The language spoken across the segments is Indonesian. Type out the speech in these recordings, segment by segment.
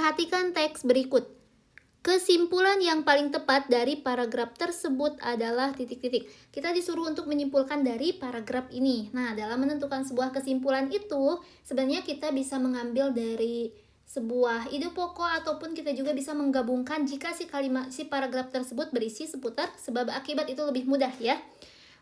Perhatikan teks berikut. Kesimpulan yang paling tepat dari paragraf tersebut adalah titik-titik. Kita disuruh untuk menyimpulkan dari paragraf ini. Nah, dalam menentukan sebuah kesimpulan itu, sebenarnya kita bisa mengambil dari sebuah ide pokok ataupun kita juga bisa menggabungkan jika si paragraf tersebut berisi seputar sebab akibat, itu lebih mudah ya.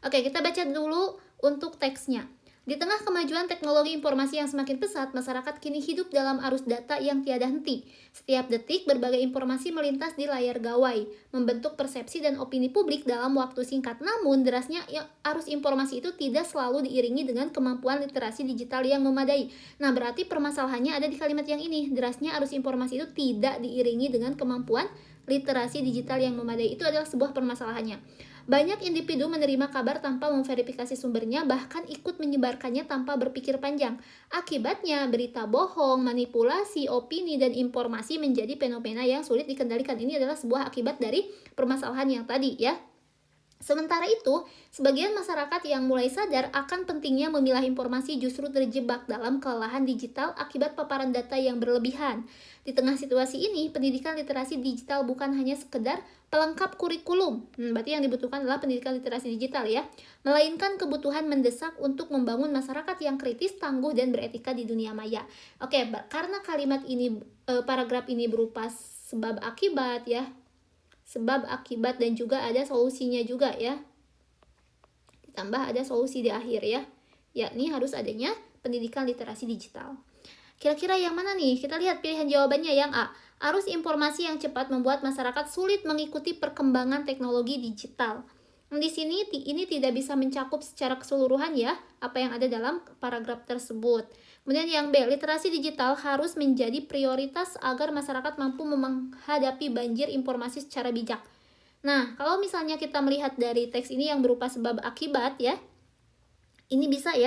Oke, kita baca dulu untuk teksnya. Di tengah kemajuan teknologi informasi yang semakin pesat, masyarakat kini hidup dalam arus data yang tiada henti. Setiap detik, berbagai informasi melintas di layar gawai, membentuk persepsi dan opini publik dalam waktu singkat. Namun, derasnya arus informasi itu tidak selalu diiringi dengan kemampuan literasi digital yang memadai. Nah, berarti permasalahannya ada di kalimat yang ini. Derasnya arus informasi itu tidak diiringi dengan kemampuan literasi digital yang memadai. Itu adalah sebuah permasalahannya. Banyak individu menerima kabar tanpa memverifikasi sumbernya, bahkan ikut menyebarkannya tanpa berpikir panjang. Akibatnya, berita bohong, manipulasi, opini, dan informasi menjadi fenomena yang sulit dikendalikan. Ini adalah sebuah akibat dari permasalahan yang tadi ya. Sementara itu, sebagian masyarakat yang mulai sadar akan pentingnya memilah informasi justru terjebak dalam kelelahan digital akibat paparan data yang berlebihan. Di tengah situasi ini, pendidikan literasi digital bukan hanya sekedar pelengkap kurikulum, berarti yang dibutuhkan adalah pendidikan literasi digital ya, melainkan kebutuhan mendesak untuk membangun masyarakat yang kritis, tangguh, dan beretika di dunia maya. Oke, karena kalimat ini, paragraf ini berupa sebab akibat ya, sebab akibat dan juga ada solusinya juga ya, ditambah ada solusi di akhir ya, yakni harus adanya pendidikan literasi digital. Kira-kira yang mana nih? Kita lihat pilihan jawabannya yang A. Arus informasi yang cepat membuat masyarakat sulit mengikuti perkembangan teknologi digital. Di sini ini tidak bisa mencakup secara keseluruhan ya apa yang ada dalam paragraf tersebut. Kemudian yang B, literasi digital harus menjadi prioritas agar masyarakat mampu menghadapi banjir informasi secara bijak. Nah, kalau misalnya kita melihat dari teks ini yang berupa sebab akibat ya, ini bisa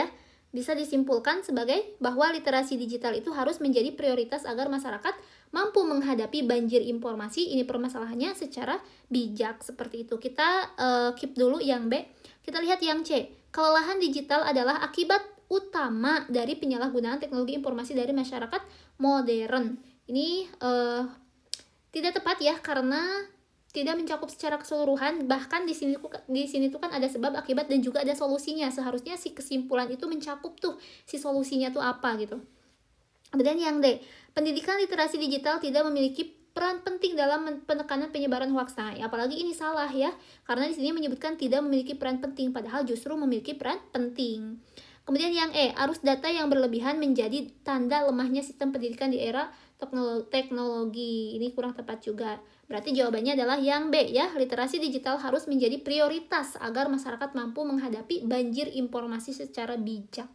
disimpulkan sebagai bahwa literasi digital itu harus menjadi prioritas agar masyarakat mampu menghadapi banjir informasi ini permasalahannya secara bijak, seperti itu. Kita keep dulu yang B. Kita lihat yang C. Kelelahan digital adalah akibat utama dari penyalahgunaan teknologi informasi dari masyarakat modern. Ini tidak tepat ya, karena tidak mencakup secara keseluruhan. Bahkan di sini tuh kan ada sebab akibat dan juga ada solusinya. Seharusnya si kesimpulan itu mencakup tuh si solusinya tuh apa gitu. Kemudian yang D, pendidikan literasi digital tidak memiliki peran penting dalam penekanan penyebaran hoaks. Nah, apalagi ini salah ya, karena di sini menyebutkan tidak memiliki peran penting, padahal justru memiliki peran penting. Kemudian yang E, arus data yang berlebihan menjadi tanda lemahnya sistem pendidikan di era teknologi. Ini kurang tepat juga. Berarti jawabannya adalah yang B ya, literasi digital harus menjadi prioritas agar masyarakat mampu menghadapi banjir informasi secara bijak.